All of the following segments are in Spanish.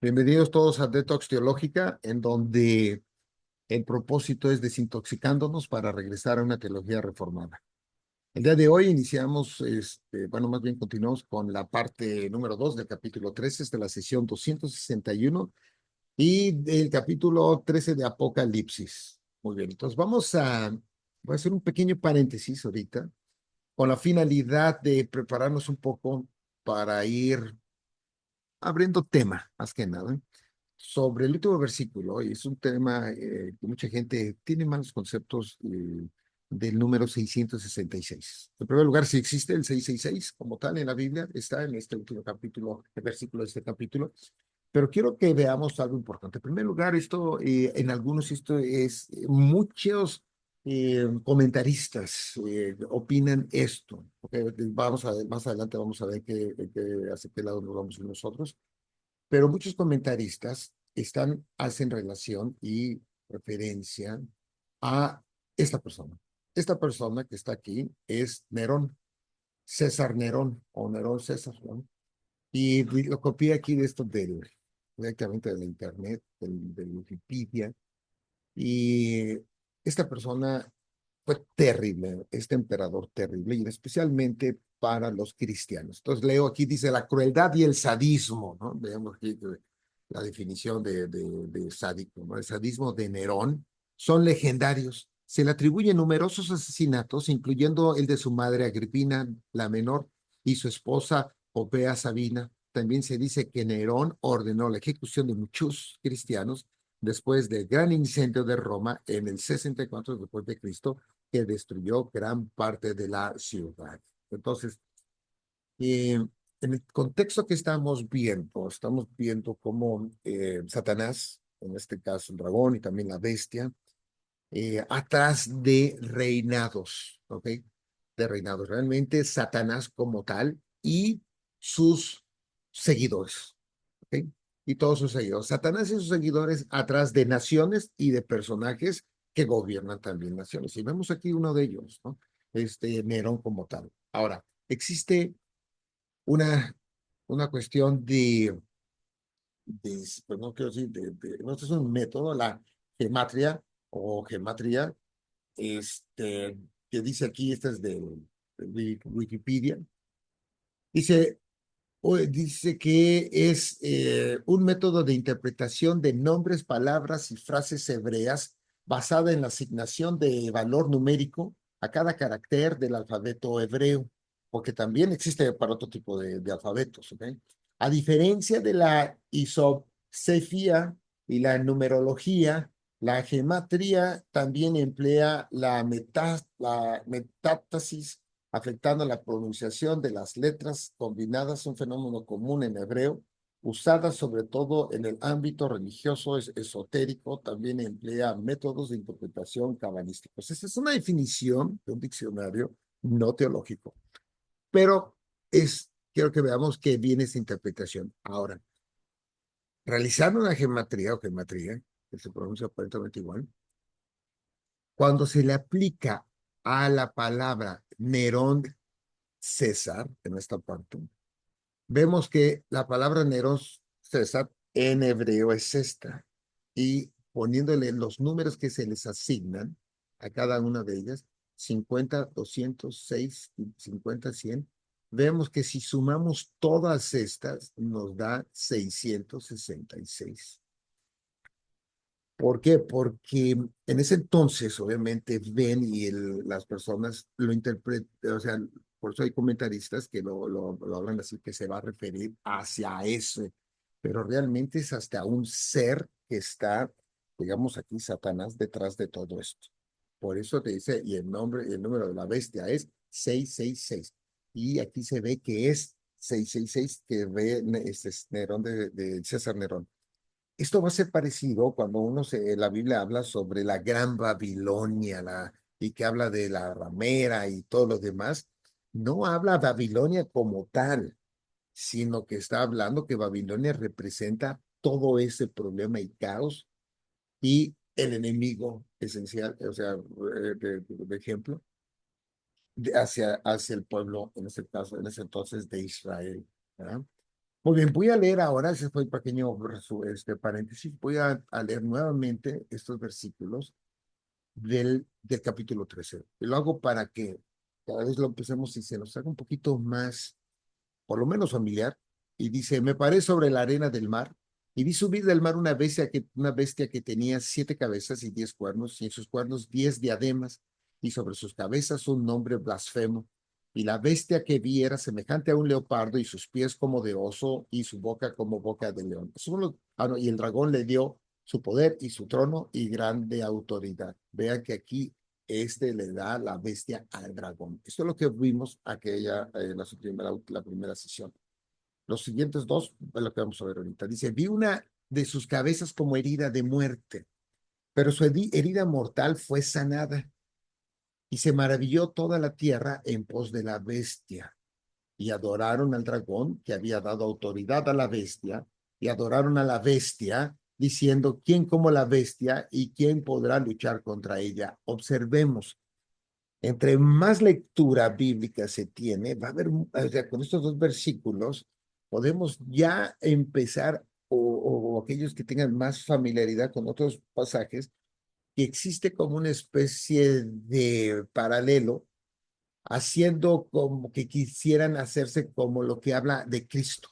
Bienvenidos todos a Detox Teológica, en donde el propósito es desintoxicándonos para regresar a una teología reformada. El día de hoy iniciamos, más bien continuamos con la parte número 2 del capítulo 13, de la sesión 261 y del capítulo 13 de Apocalipsis. Muy bien, entonces voy a hacer un pequeño paréntesis ahorita con la finalidad de prepararnos un poco para ir abriendo tema, más que nada, sobre el último versículo, y es un tema que mucha gente tiene malos conceptos del número 666. En primer lugar, si existe el 666 como tal en la Biblia, está en este último capítulo, el versículo de este capítulo, pero quiero que veamos algo importante. En primer lugar, en algunos, esto es, muchos comentaristas opinan esto. Okay, vamos a ver, más adelante vamos a ver hacia qué lado nos vamos nosotros, pero muchos comentaristas hacen relación y referencia a esta persona. Esta persona que está aquí es Nerón, César Nerón, o Nerón César, ¿no? Y lo copié aquí de esto directamente de la internet, de Wikipedia. Y esta persona fue terrible, este emperador terrible, y especialmente para los cristianos. Entonces leo aquí, dice la crueldad y el sadismo, ¿no? Veamos aquí la definición de sádico, ¿no? El sadismo de Nerón son legendarios. Se le atribuyen numerosos asesinatos, incluyendo el de su madre Agripina, la menor, y su esposa Popea Sabina. También se dice que Nerón ordenó la ejecución de muchos cristianos después del gran incendio de Roma en el 64 después de Cristo, que destruyó gran parte de la ciudad. Entonces, en el contexto que estamos viendo cómo Satanás, en este caso el dragón y también la bestia, atrás de reinados, ¿ok? De reinados. Realmente Satanás como tal y sus seguidores, ¿ok? Y todos sus seguidores. Satanás y sus seguidores atrás de naciones y de personajes que gobiernan también naciones. Y vemos aquí uno de ellos, ¿no? Nerón como tal. Ahora, existe una, una cuestión pues no quiero decir, no, esto es un método, la gematria o gematría, este, que dice aquí, esta es de Wikipedia, dice, dice que es un método de interpretación de nombres, palabras y frases hebreas basada en la asignación de valor numérico a cada carácter del alfabeto hebreo, porque también existe para otro tipo de alfabetos, ¿ok? A diferencia de la isopsefía y la numerología, la gematría también emplea la metástasis afectando la pronunciación de las letras combinadas, un fenómeno común en hebreo, usada sobre todo en el ámbito religioso esotérico, también emplea métodos de interpretación cabalísticos. Esa es una definición de un diccionario no teológico, pero quiero que veamos qué viene esa interpretación. Ahora, realizando una gematría o gematría, que se pronuncia aparentemente igual, cuando se le aplica a la palabra Nerón César, en esta parte, vemos que la palabra Nerón César en hebreo es esta. Y poniéndole los números que se les asignan a cada una de ellas, 50, 206, 50, 100, vemos que si sumamos todas estas, nos da 666. ¿Por qué? Porque en ese entonces, obviamente, ven y las personas lo interpretan, o sea, por eso hay comentaristas que lo hablan así, que se va a referir hacia eso, pero realmente es hasta un ser que está, digamos aquí, Satanás detrás de todo esto. Por eso te dice, y el número de la bestia es 666. Y aquí se ve que es 666 que ve este Nerón de César Nerón. Esto va a ser parecido cuando la Biblia habla sobre la gran Babilonia, y que habla de la ramera y todo lo demás. No habla Babilonia como tal, sino que está hablando que Babilonia representa todo ese problema y caos y el enemigo esencial, o sea, de ejemplo, hacia el pueblo, en ese caso, en ese entonces de Israel, ¿verdad? Muy bien, voy a leer ahora, ese fue el pequeño paréntesis, voy a leer nuevamente estos versículos del capítulo 13. Y lo hago para que cada vez lo empecemos y se nos haga un poquito más, por lo menos familiar. Y dice, me paré sobre la arena del mar y vi subir del mar una bestia que tenía 7 cabezas y 10 cuernos, y en sus cuernos 10 diademas, y sobre sus cabezas un nombre blasfemo. Y la bestia que vi era semejante a un leopardo, y sus pies como de oso, y su boca como boca de león. No, y el dragón le dio su poder y su trono y grande autoridad. Vean que aquí le da la bestia al dragón. Esto es lo que vimos la primera sesión. Los siguientes dos es lo que vamos a ver ahorita. Dice, vi una de sus cabezas como herida de muerte, pero su herida mortal fue sanada, y se maravilló toda la tierra en pos de la bestia, y adoraron al dragón que había dado autoridad a la bestia, y adoraron a la bestia, diciendo, ¿quién como la bestia y quién podrá luchar contra ella? Observemos, entre más lectura bíblica se tiene, va a haber, o sea, con estos dos versículos, podemos ya empezar, o aquellos que tengan más familiaridad con otros pasajes, que existe como una especie de paralelo, haciendo como que quisieran hacerse como lo que habla de Cristo,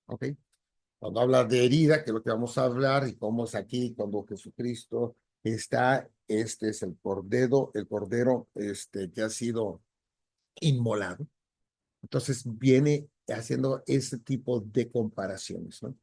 ¿ok? Cuando habla de herida, que es lo que vamos a hablar, y cómo es aquí, cuando Jesucristo está, este es el cordero, que ha sido inmolado. Entonces viene haciendo ese tipo de comparaciones, ¿no?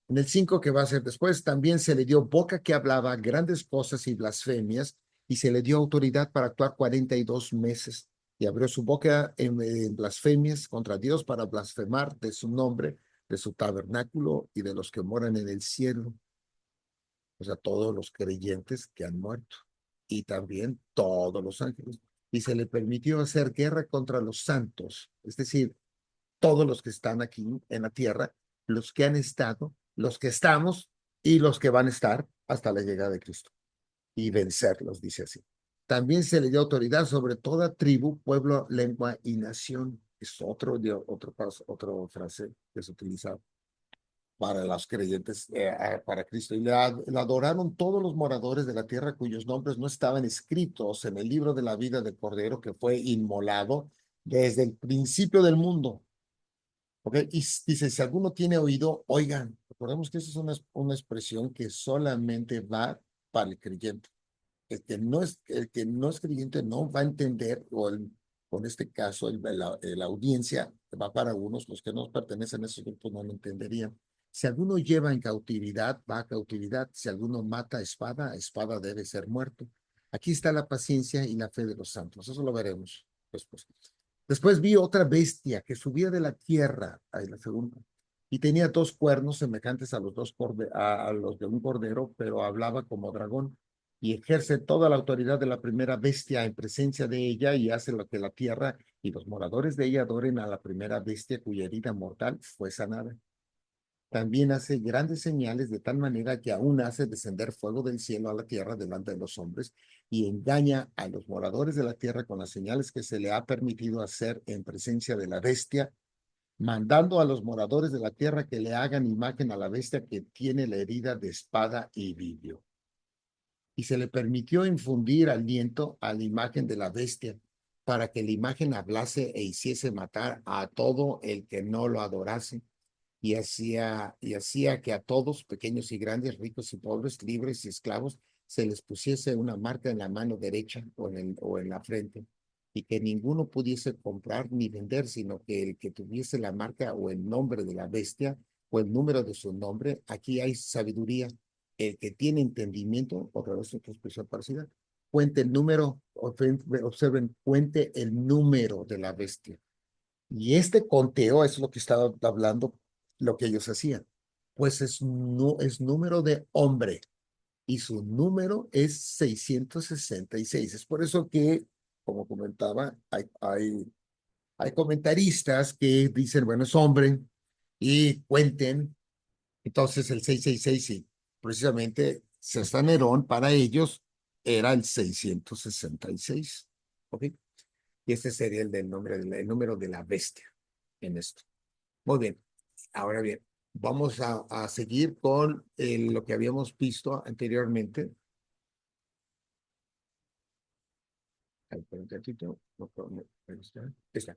En el 5 que va a ser después, también se le dio boca que hablaba grandes cosas y blasfemias, y se le dio autoridad para actuar 42 meses, y abrió su boca en blasfemias contra Dios para blasfemar de su nombre, de su tabernáculo y de los que moran en el cielo, o sea, todos los creyentes que han muerto, y también todos los ángeles. Y se le permitió hacer guerra contra los santos, es decir, todos los que están aquí en la tierra, los que han estado, los que estamos y los que van a estar hasta la llegada de Cristo, y vencerlos, dice así. También se le dio autoridad sobre toda tribu, pueblo, lengua y nación. Es otro frase que se utiliza para los creyentes, para Cristo. Y le adoraron todos los moradores de la tierra cuyos nombres no estaban escritos en el libro de la vida del Cordero que fue inmolado desde el principio del mundo. ¿Ok? Y dice, si alguno tiene oído, oigan. Recordemos que esa es una expresión que solamente va para el creyente. El que no es creyente no va a entender, en este caso, la audiencia va para unos, los que no pertenecen a esos grupos no lo entenderían. Si alguno lleva en cautividad, va a cautividad. Si alguno mata a espada debe ser muerto. Aquí está la paciencia y la fe de los santos. Eso lo veremos después. Después vi otra bestia que subía de la tierra, ahí la segunda, y tenía 2 cuernos semejantes a los de un cordero, pero hablaba como dragón, y ejerce toda la autoridad de la primera bestia en presencia de ella, y hace lo que la tierra y los moradores de ella adoren a la primera bestia cuya herida mortal fue sanada. También hace grandes señales de tal manera que aún hace descender fuego del cielo a la tierra delante de los hombres, y engaña a los moradores de la tierra con las señales que se le ha permitido hacer en presencia de la bestia, mandando a los moradores de la tierra que le hagan imagen a la bestia que tiene la herida de espada y vidrio. Y se le permitió infundir aliento a la imagen de la bestia, para que la imagen hablase e hiciese matar a todo el que no lo adorase, y hacía que a todos, pequeños y grandes, ricos y pobres, libres y esclavos, se les pusiese una marca en la mano derecha o en la frente, y que ninguno pudiese comprar ni vender, sino que el que tuviese la marca o el nombre de la bestia o el número de su nombre. Aquí hay sabiduría. El que tiene entendimiento, otra vez otra expresión parecida, cuente el número, observen, cuente el número de la bestia. Y este conteo es lo que estaba hablando, lo que ellos hacían. Pues es número de hombre, y su número es 666. Es por eso que, como comentaba, hay comentaristas que dicen, bueno, es hombre, y cuenten. Entonces el 666, sí, precisamente César Nerón para ellos era el 666. ¿Ok? Y este sería el número de la bestia en esto. Muy bien. Ahora bien, vamos a seguir con lo que habíamos visto anteriormente. Ay, espera un tantito. Ahí está. Ahí está.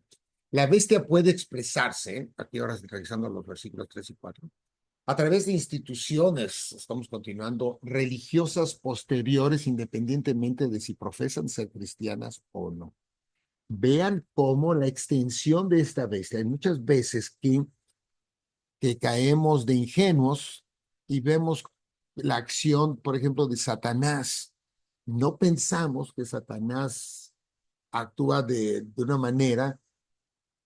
La bestia puede expresarse, aquí ahora revisando los versículos 3 y 4, a través de instituciones, estamos continuando, religiosas posteriores, independientemente de si profesan ser cristianas o no. Vean cómo la extensión de esta bestia, hay muchas veces que caemos de ingenuos y vemos la acción, por ejemplo, de Satanás. No pensamos que Satanás actúa de una manera,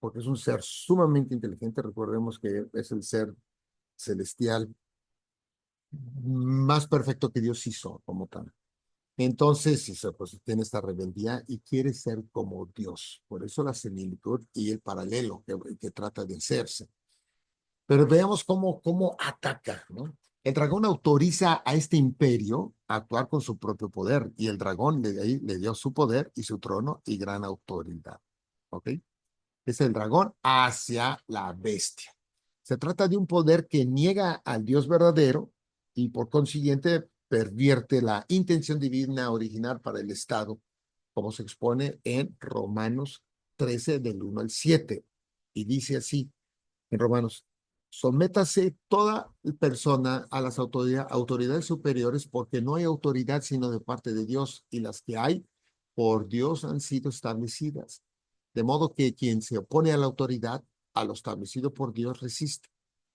porque es un ser sumamente inteligente. Recordemos que es el ser celestial más perfecto que Dios hizo como tal. Entonces, si se pues, tiene esta rebeldía y quiere ser como Dios. Por eso la similitud y el paralelo que trata de hacerse. Pero veamos cómo ataca, ¿no? El dragón autoriza a este imperio a actuar con su propio poder y el dragón de ahí le dio su poder y su trono y gran autoridad. ¿Ok? Es el dragón hacia la bestia. Se trata de un poder que niega al Dios verdadero y por consiguiente pervierte la intención divina original para el Estado, como se expone en Romanos 13 del 1 al 7. Y dice así en Romanos, sométase toda persona a las autoridades superiores porque no hay autoridad sino de parte de Dios y las que hay por Dios han sido establecidas. De modo que quien se opone a la autoridad, a lo establecido por Dios, resiste.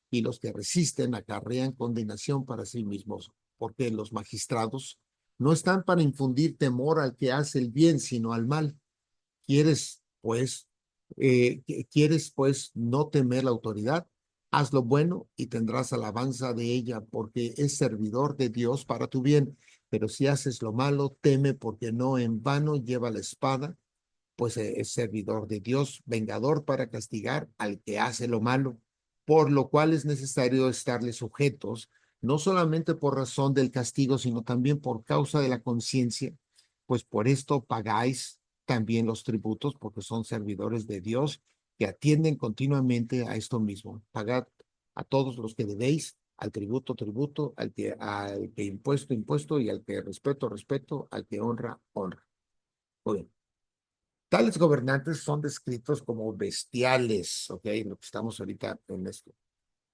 Y los que resisten acarrean condenación para sí mismos, porque los magistrados no están para infundir temor al que hace el bien, sino al mal. ¿Quieres, pues, quieres, pues, no temer la autoridad? Haz lo bueno y tendrás alabanza de ella, porque es servidor de Dios para tu bien. Pero si haces lo malo, teme, porque no en vano lleva la espada, pues es servidor de Dios, vengador para castigar al que hace lo malo, por lo cual es necesario estarle sujetos, no solamente por razón del castigo, sino también por causa de la conciencia, pues por esto pagáis también los tributos, porque son servidores de Dios que atienden continuamente a esto mismo. Pagad a todos los que debéis, al tributo, tributo, al que impuesto, impuesto, y al que respeto, respeto, al que honra, honra. Muy bien. Tales gobernantes son descritos como bestiales, ¿ok? Lo que estamos ahorita en esto,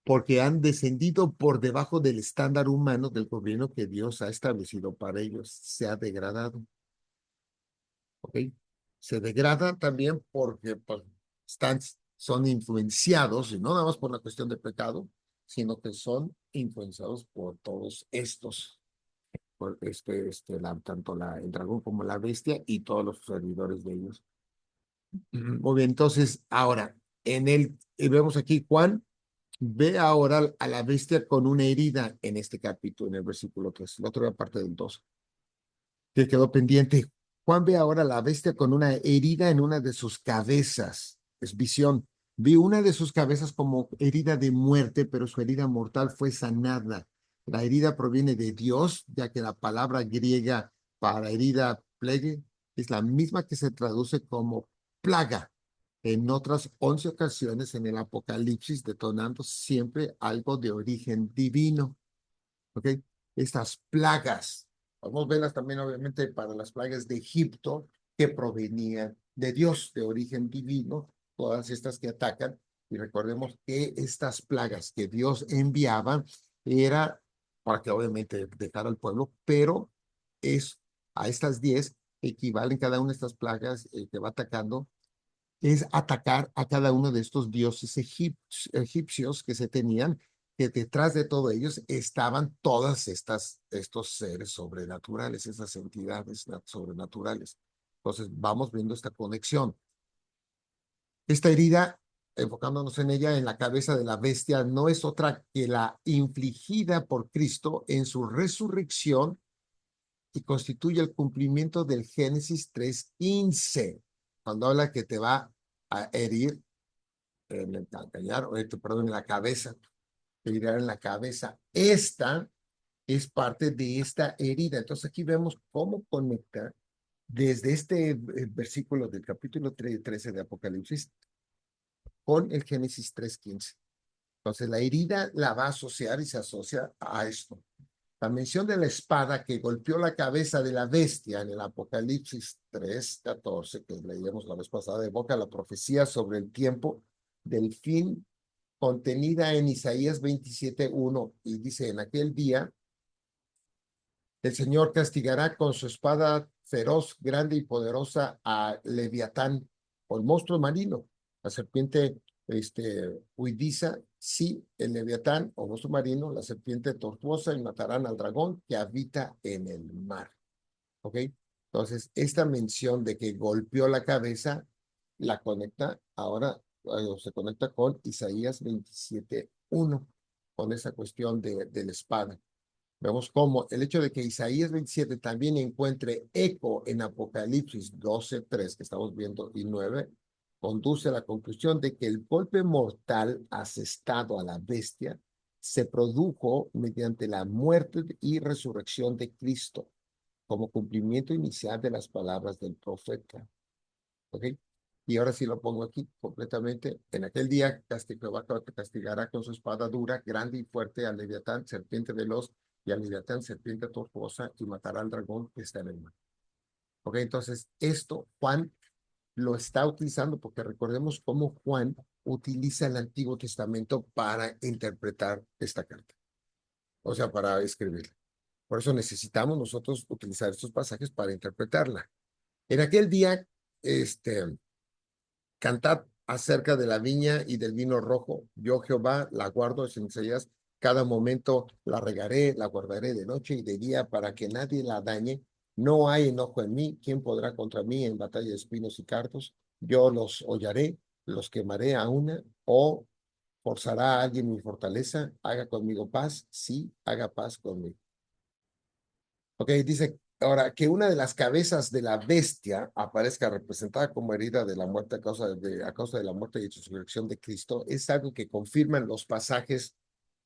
porque han descendido por debajo del estándar humano del gobierno que Dios ha establecido para ellos. Se ha degradado, ¿ok? Se degrada también porque pues, son influenciados, y no nada más por la cuestión de pecado, sino que son influenciados por todos estos, por tanto el dragón como la bestia y todos los servidores de ellos. Muy bien, entonces, ahora, vemos aquí, Juan ve ahora a la bestia con una herida en este capítulo, en el versículo 3, la otra parte del 2, que quedó pendiente. Juan ve ahora a la bestia con una herida en una de sus cabezas, es visión. Vi una de sus cabezas como herida de muerte, pero su herida mortal fue sanada. La herida proviene de Dios, ya que la palabra griega para herida, plegue, es la misma que se traduce como plaga en otras 11 ocasiones en el Apocalipsis, detonando siempre algo de origen divino. ¿Ok? Estas plagas, podemos verlas también obviamente para las plagas de Egipto que provenían de Dios, de origen divino, todas estas que atacan. Y recordemos que estas plagas que Dios enviaba era para que obviamente dejara al pueblo, pero es a estas 10 equivalen cada una de estas plagas que va atacando es atacar a cada uno de estos dioses egipcios que se tenían, que detrás de todos ellos estaban todas estos seres sobrenaturales, esas entidades sobrenaturales. Entonces vamos viendo esta conexión. Esta herida, enfocándonos en ella, en la cabeza de la bestia, no es otra que la infligida por Cristo en su resurrección y constituye el cumplimiento del Génesis 3:15, cuando habla que te va a herir en el calcañar, perdón, en la cabeza, herir en la cabeza. Esta es parte de esta herida. Entonces aquí vemos cómo conecta desde este versículo del capítulo 13 de Apocalipsis con el Génesis 3:15. Entonces, la herida la va a asociar y se asocia a esto. La mención de la espada que golpeó la cabeza de la bestia en el Apocalipsis 3:14, que leíamos la vez pasada, evoca la profecía sobre el tiempo del fin contenida en Isaías 27:1 y dice, en aquel día el Señor castigará con su espada feroz, grande y poderosa a Leviatán, o el monstruo marino, la serpiente huidiza, sí, el Leviatán o monstruo marino, la serpiente tortuosa, y matarán al dragón que habita en el mar. ¿Ok? Entonces, esta mención de que golpeó la cabeza, la conecta ahora, se conecta con Isaías 27:1, con esa cuestión de la espada. Vemos cómo el hecho de que Isaías 27 también encuentre eco en Apocalipsis 12:3, que estamos viendo, y 9, conduce a la conclusión de que el golpe mortal asestado a la bestia se produjo mediante la muerte y resurrección de Cristo, como cumplimiento inicial de las palabras del profeta. ¿Ok? Y ahora sí lo pongo aquí completamente. En aquel día Jehová castigará con su espada dura, grande y fuerte al Leviatán, serpiente veloz, y al Leviatán, serpiente tortuosa, y matará al dragón que está en el mar. ¿Ok? Entonces, esto Juan lo está utilizando porque recordemos cómo Juan utiliza el Antiguo Testamento para interpretar esta carta, o sea, para escribirla. Por eso necesitamos nosotros utilizar estos pasajes para interpretarla. En aquel día, cantad acerca de la viña y del vino rojo. Yo, Jehová, la guardo, es en Isaías, cada momento la regaré, la guardaré de noche y de día para que nadie la dañe. No hay enojo en mí. ¿Quién podrá contra mí en batalla de espinos y cardos? Yo los hollaré, los quemaré a una, o forzará a alguien mi fortaleza. Haga conmigo paz, sí, haga paz conmigo. Ok, dice ahora que una de las cabezas de la bestia aparezca representada como herida de la muerte a causa de la muerte y resurrección de Cristo es algo que confirman los pasajes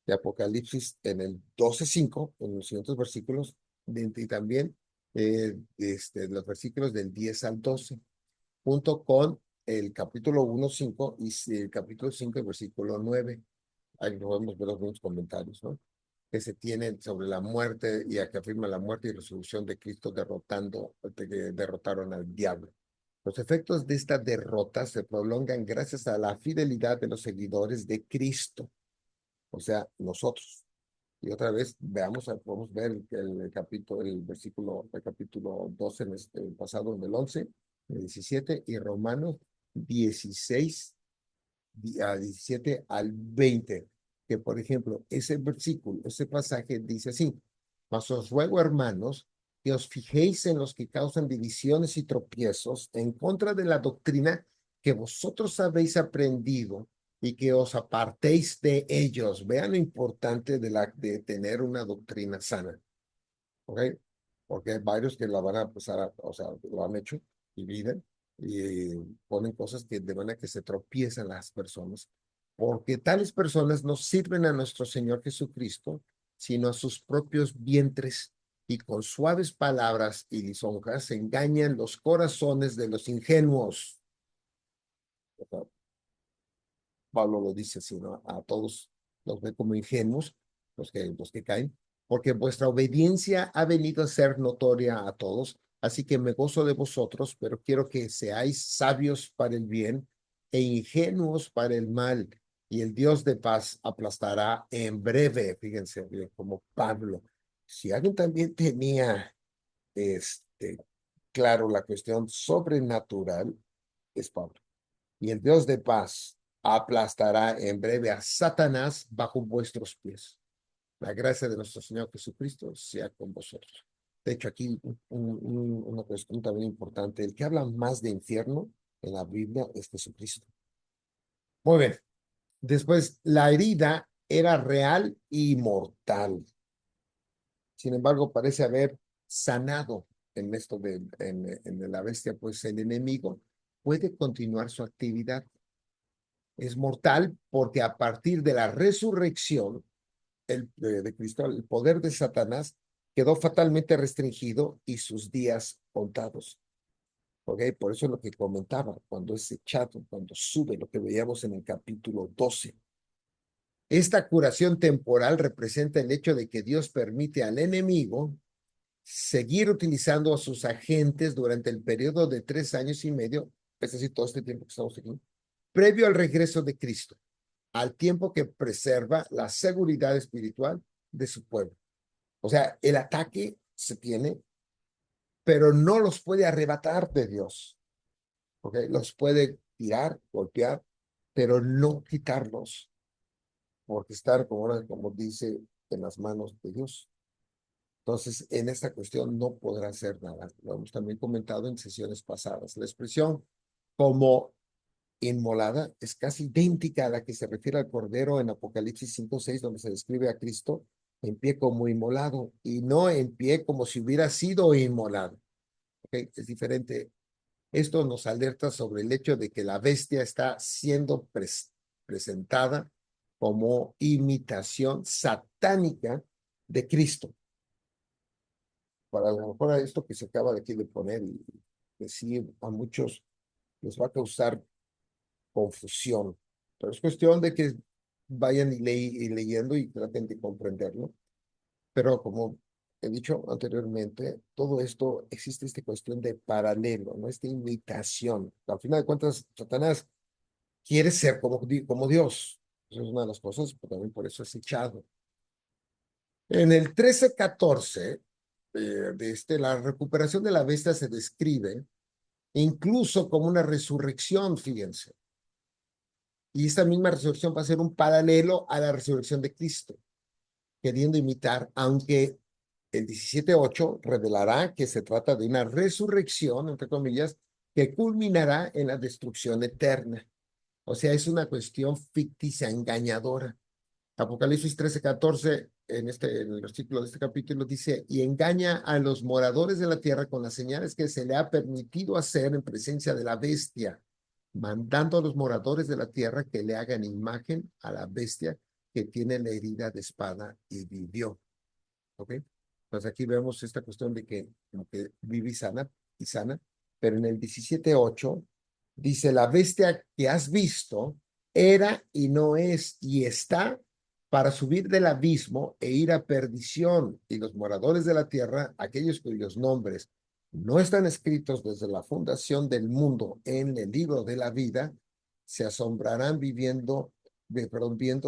de Apocalipsis en el 12:5, en los siguientes versículos, y también los versículos del 10 al 12, junto con el capítulo 1:5 y el capítulo 5, el versículo 9. Ahí podemos ver los mismos comentarios, ¿no? Que se tienen sobre la muerte y a que afirma la muerte y resolución de Cristo que derrotaron al diablo. Los efectos de esta derrota se prolongan gracias a la fidelidad de los seguidores de Cristo, o sea, nosotros. Y otra vez, podemos ver el capítulo 12 en el pasado, en el 11, el 17, y Romanos 16, a 17 al 20, que por ejemplo, ese versículo, ese pasaje dice así: mas os ruego, hermanos, que os fijéis en los que causan divisiones y tropiezos en contra de la doctrina que vosotros habéis aprendido y que os apartéis de ellos. Vean lo importante de tener una doctrina sana, ¿ok? Porque hay varios que la van a empezar o sea, lo han hecho y viven y ponen cosas que de manera que se tropiezan las personas, porque tales personas no sirven a nuestro Señor Jesucristo, sino a sus propios vientres, y con suaves palabras y lisonjas engañan los corazones de los ingenuos. O sea, Pablo lo dice así, ¿no? A todos los ve como ingenuos, los que caen, porque vuestra obediencia ha venido a ser notoria a todos, así que me gozo de vosotros, pero quiero que seáis sabios para el bien e ingenuos para el mal, y el Dios de paz aplastará en breve. Fíjense bien, como Pablo. Si alguien también tenía claro la cuestión sobrenatural, es Pablo. Y el Dios de paz aplastará en breve a Satanás bajo vuestros pies. La gracia de nuestro Señor Jesucristo sea con vosotros. De hecho, aquí una cuestión también importante. El que habla más de infierno en la Biblia es Jesucristo. Muy bien. Después, la herida era real y mortal. Sin embargo, parece haber sanado en esto en la bestia, pues el enemigo puede continuar su actividad. Es mortal porque a partir de la resurrección de Cristo, el poder de Satanás quedó fatalmente restringido y sus días contados. ¿Ok? Por eso es lo que comentaba, cuando es echado, cuando sube, lo que veíamos en el capítulo 12. Esta curación temporal representa el hecho de que Dios permite al enemigo seguir utilizando a sus agentes durante el periodo de 3 años y medio, es decir, todo este tiempo que estamos aquí, previo al regreso de Cristo, al tiempo que preserva la seguridad espiritual de su pueblo. O sea, el ataque se tiene, pero no los puede arrebatar de Dios. ¿Ok? Los puede tirar, golpear, pero no quitarlos, porque están, como dice, en las manos de Dios. Entonces, en esta cuestión no podrá hacer nada. Lo hemos también comentado en sesiones pasadas. La expresión como inmolada es casi idéntica a la que se refiere al Cordero en Apocalipsis 5:6, donde se describe a Cristo en pie como inmolado y no en pie como si hubiera sido inmolado. ¿Okay? Es diferente. Esto nos alerta sobre el hecho de que la bestia está siendo presentada como imitación satánica de Cristo. Para lo mejor a esto que se acaba de aquí de poner y decir a muchos les va a causar confusión, pero es cuestión de que vayan y leyendo y traten de comprenderlo. Pero como he dicho anteriormente, todo esto existe esta cuestión de paralelo, ¿no? Esta imitación. Al final de cuentas, Satanás quiere ser como Dios. Esa es una de las cosas, pero también por eso es echado. En el 13:14, la recuperación de la bestia se describe incluso como una resurrección, fíjense. Y esta misma resurrección va a ser un paralelo a la resurrección de Cristo, queriendo imitar, aunque el 17:8 revelará que se trata de una resurrección, entre comillas, que culminará en la destrucción eterna. O sea, es una cuestión ficticia, engañadora. Apocalipsis 13:14, en el versículo de este capítulo, dice, y engaña a los moradores de la tierra con las señales que se le ha permitido hacer en presencia de la bestia, mandando a los moradores de la tierra que le hagan imagen a la bestia que tiene la herida de espada y vivió. ¿Ok? Pues aquí vemos esta cuestión de que, como que vive y sana, pero en el 17:8 dice, la bestia que has visto era y no es y está para subir del abismo e ir a perdición, y los moradores de la tierra, aquellos cuyos nombres no están escritos desde la fundación del mundo en el libro de la vida, se asombrarán viendo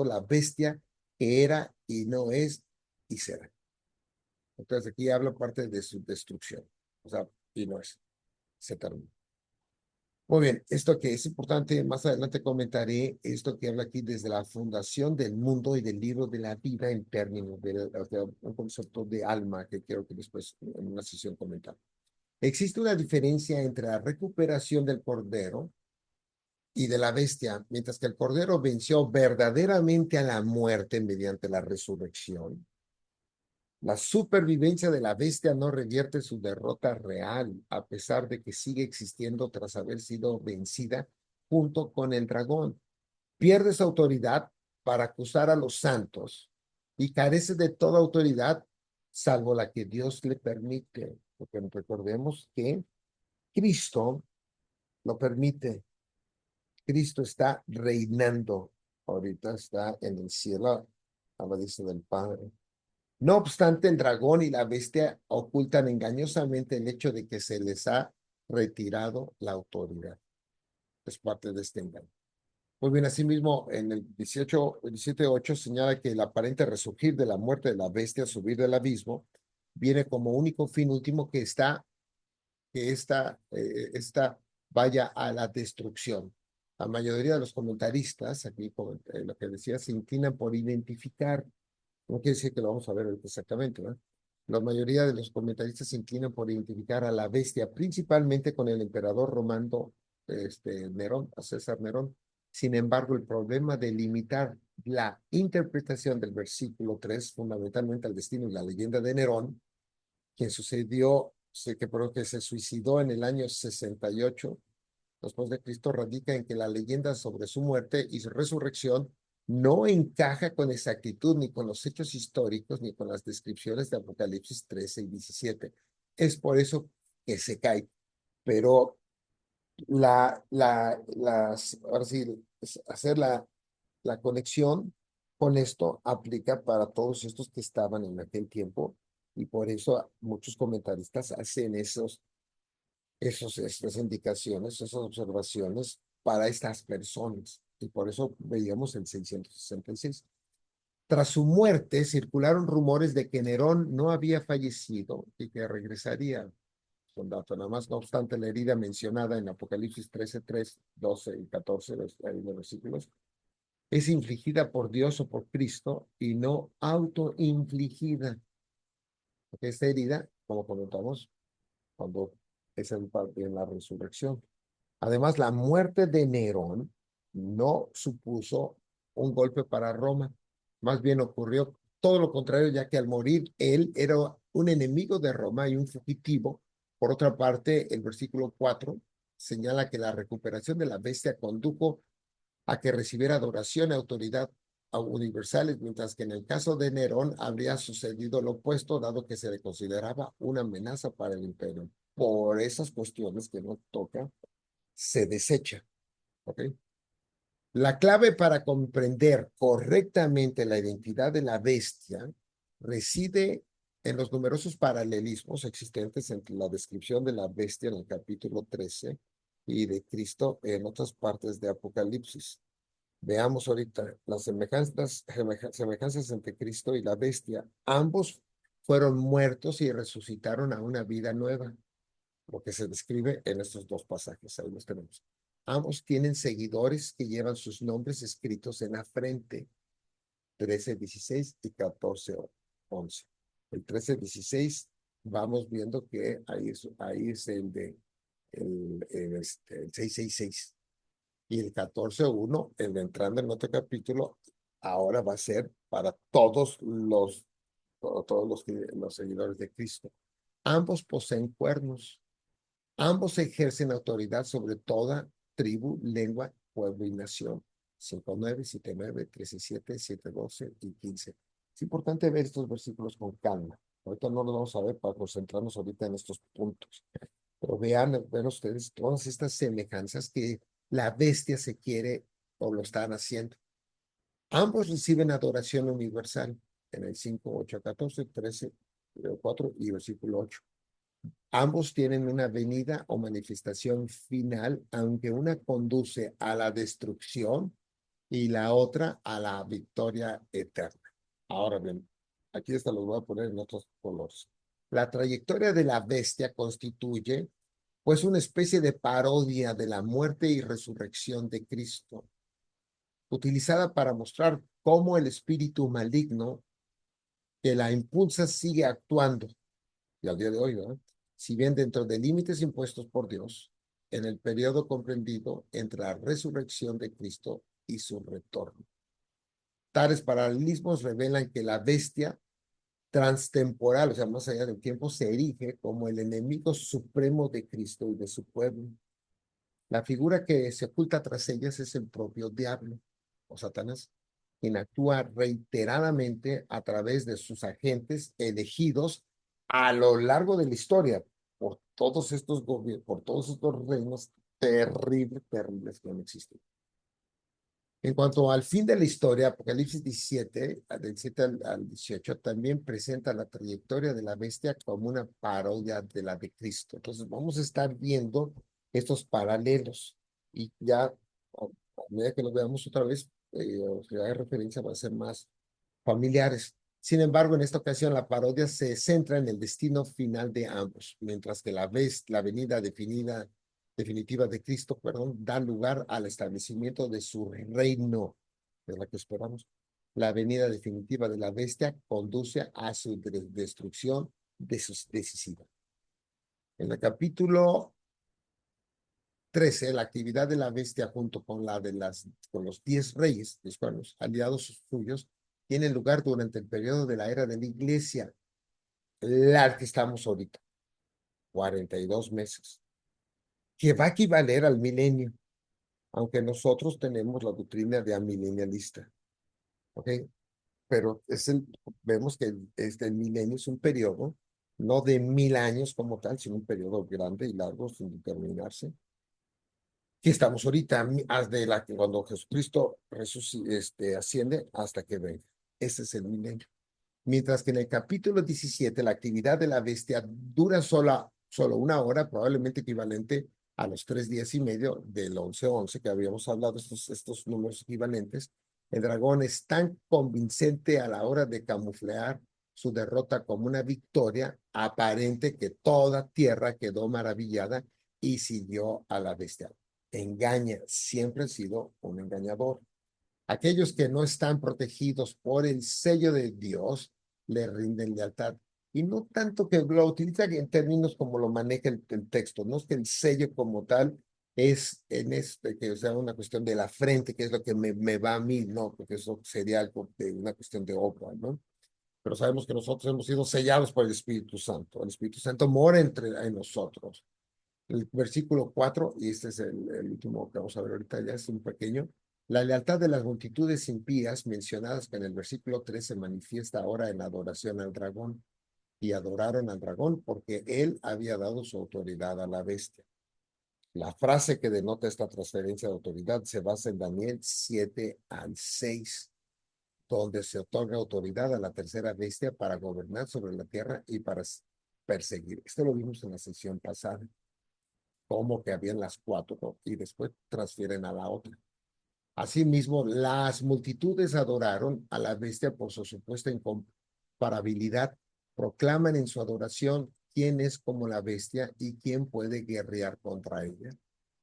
la bestia que era y no es y será. Entonces aquí habla parte de su destrucción. O sea, y no es, se termina. Muy bien, esto que es importante, más adelante comentaré esto que habla aquí desde la fundación del mundo y del libro de la vida en términos de un concepto de alma que quiero que después en una sesión comentar. Existe una diferencia entre la recuperación del cordero y de la bestia, mientras que el cordero venció verdaderamente a la muerte mediante la resurrección. La supervivencia de la bestia no revierte su derrota real, a pesar de que sigue existiendo tras haber sido vencida junto con el dragón. Pierde su autoridad para acusar a los santos y carece de toda autoridad salvo la que Dios le permite. Porque recordemos que Cristo lo permite. Cristo está reinando. Ahorita está en el cielo a la diestra del Padre. No obstante, el dragón y la bestia ocultan engañosamente el hecho de que se les ha retirado la autoridad. Es parte de este engaño. Muy bien, asimismo, en el 17:8 señala que el aparente resurgir de la muerte de la bestia, subir del abismo, viene como único fin último que esta vaya a la destrucción. La mayoría de los comentaristas, aquí lo que decía, se inclinan por identificar. No quiere decir que lo vamos a ver exactamente, ¿no? La mayoría de los comentaristas se inclinan por identificar a la bestia, principalmente con el emperador romano Nerón, a César Nerón. Sin embargo, el problema de limitar la interpretación del versículo 3, fundamentalmente al destino y la leyenda de Nerón, quien que se suicidó en el año 68 después de Cristo, radica en que la leyenda sobre su muerte y su resurrección no encaja con exactitud ni con los hechos históricos ni con las descripciones de Apocalipsis 13 y 17. Es por eso que se cae. Pero ahora sí, hacer la conexión con esto aplica para todos estos que estaban en aquel tiempo y por eso muchos comentaristas hacen estas indicaciones, esas observaciones para estas personas. Y por eso veíamos el 666. Tras su muerte, circularon rumores de que Nerón no había fallecido y que regresaría. Son datos, nada más, no obstante, la herida mencionada en Apocalipsis 13, 3, 12 y 14, ahí los versículos, es infligida por Dios o por Cristo y no autoinfligida. Porque esta herida, como comentamos, cuando es en la resurrección. Además, la muerte de Nerón no supuso un golpe para Roma. Más bien ocurrió todo lo contrario, ya que al morir él era un enemigo de Roma y un fugitivo. Por otra parte, el versículo 4 señala que la recuperación de la bestia condujo a que recibiera adoración y autoridad universales, mientras que en el caso de Nerón habría sucedido lo opuesto, dado que se le consideraba una amenaza para el imperio. Por esas cuestiones que no toca, se desecha. ¿Ok? La clave para comprender correctamente la identidad de la bestia reside en los numerosos paralelismos existentes entre la descripción de la bestia en el capítulo 13 y de Cristo en otras partes de Apocalipsis. Veamos ahorita las semejanzas entre Cristo y la bestia. Ambos fueron muertos y resucitaron a una vida nueva, lo que se describe en estos dos pasajes. Ahí los tenemos. Ambos tienen seguidores que llevan sus nombres escritos en la frente, 13:16 y 14:11. El 13:16 vamos viendo que ahí es el 666. Y el 14:1, entrando en otro capítulo, ahora va a ser para todos los seguidores de Cristo. Ambos poseen cuernos. Ambos ejercen autoridad sobre toda tribu, lengua, pueblo y nación. 5:9, 7:9, 13:7, 7:12 y 15. Es importante ver estos versículos con calma. Ahorita no los vamos a ver para concentrarnos ahorita en estos puntos. Pero vean ustedes todas estas semejanzas que la bestia se quiere o lo están haciendo. Ambos reciben adoración universal en el 5, 8, 14, 13, 4 y versículo 8. Ambos tienen una venida o manifestación final, aunque una conduce a la destrucción y la otra a la victoria eterna. Ahora bien, aquí hasta los voy a poner en otros colores. La trayectoria de la bestia constituye, pues, una especie de parodia de la muerte y resurrección de Cristo, utilizada para mostrar cómo el espíritu maligno que la impulsa sigue actuando y al día de hoy, ¿verdad? Si bien dentro de límites impuestos por Dios, en el periodo comprendido entre la resurrección de Cristo y su retorno. Tales paralelismos revelan que la bestia transtemporal, o sea, más allá del tiempo, se erige como el enemigo supremo de Cristo y de su pueblo. La figura que se oculta tras ellas es el propio diablo o Satanás, quien actúa reiteradamente a través de sus agentes elegidos a lo largo de la historia por todos estos gobiernos, por todos estos reinos terribles que han existido. En cuanto al fin de la historia, Apocalipsis 17, del 7 al 18, también presenta la trayectoria de la bestia como una parodia de la de Cristo. Entonces vamos a estar viendo estos paralelos y ya a medida que lo veamos otra vez, los que haga referencia van a ser más familiares. Sin embargo, en esta ocasión la parodia se centra en el destino final de ambos, mientras que la venida definitiva de Cristo, perdón, da lugar al establecimiento de su reino, de la que esperamos. La venida definitiva de la bestia conduce a su destrucción decisiva. En el capítulo 13, la actividad de la bestia junto con con los 10 reyes hispanos, aliados suyos, tiene lugar durante el periodo de la era de la iglesia, la que estamos ahorita, 42 meses, que va a equivaler al milenio, aunque nosotros tenemos la doctrina de amilenialista, ¿ok? Pero vemos que el milenio es un periodo, no de 1000 años como tal, sino un periodo grande y largo sin determinarse, que estamos ahorita, cuando Jesucristo asciende hasta que venga. Ese es el milenio. Mientras que en el capítulo 17 la actividad de la bestia dura solo una hora, probablemente equivalente a los 3 días y medio del 11-11 que habíamos hablado, estos números equivalentes. El dragón es tan convincente a la hora de camuflar su derrota como una victoria aparente que toda tierra quedó maravillada y siguió a la bestia. Engaña, siempre ha sido un engañador. Aquellos que no están protegidos por el sello de Dios le rinden lealtad. Y no tanto que lo utiliza en términos como lo maneja el texto, no es que el sello como tal es que sea una cuestión de la frente, que es lo que me va a mí, no, porque eso sería algo de una cuestión de obra, ¿no? Pero sabemos que nosotros hemos sido sellados por el Espíritu Santo. El Espíritu Santo mora en nosotros. El versículo 4 y este es el último que vamos a ver ahorita, ya es un pequeño. La lealtad de las multitudes impías mencionadas en el versículo 3 se manifiesta ahora en adoración al dragón. Y adoraron al dragón porque él había dado su autoridad a la bestia. La frase que denota esta transferencia de autoridad se basa en Daniel 7-6, donde se otorga autoridad a la tercera bestia para gobernar sobre la tierra y para perseguir. Esto lo vimos en la sesión pasada, como que habían las cuatro, ¿no? Y después transfieren a la otra. Asimismo, las multitudes adoraron a la bestia por su supuesta incomparabilidad. Proclaman en su adoración quién es como la bestia y quién puede guerrear contra ella.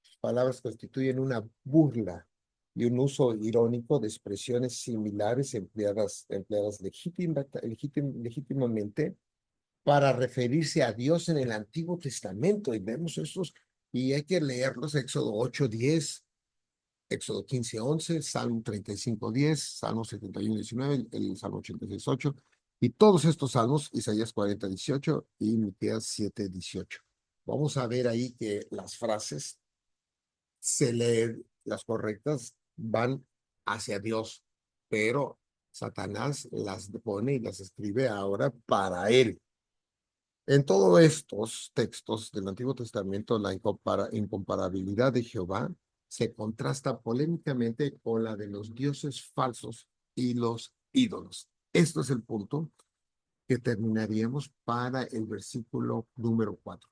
Sus palabras constituyen una burla y un uso irónico de expresiones similares empleadas legítimamente para referirse a Dios en el Antiguo Testamento. Y vemos estos, y hay que leerlos, Éxodo 8:10, Éxodo 15:11, Salmo 35:10, Salmo 71:19, el Salmo 86:8, y todos estos salmos, Isaías 40:18 y Miqueas 7:18. Vamos a ver ahí que las frases se leen, las correctas van hacia Dios, pero Satanás las pone y las escribe ahora para él. En todos estos textos del Antiguo Testamento, la incomparabilidad de Jehová se contrasta polémicamente con la de los dioses falsos y los ídolos. Esto es el punto que terminaríamos para el versículo número 4.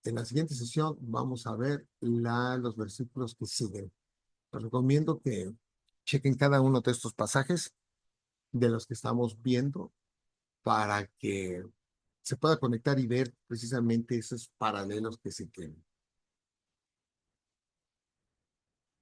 En la siguiente sesión vamos a ver los versículos que siguen. Les recomiendo que chequen cada uno de estos pasajes de los que estamos viendo para que se pueda conectar y ver precisamente esos paralelos que se tienen.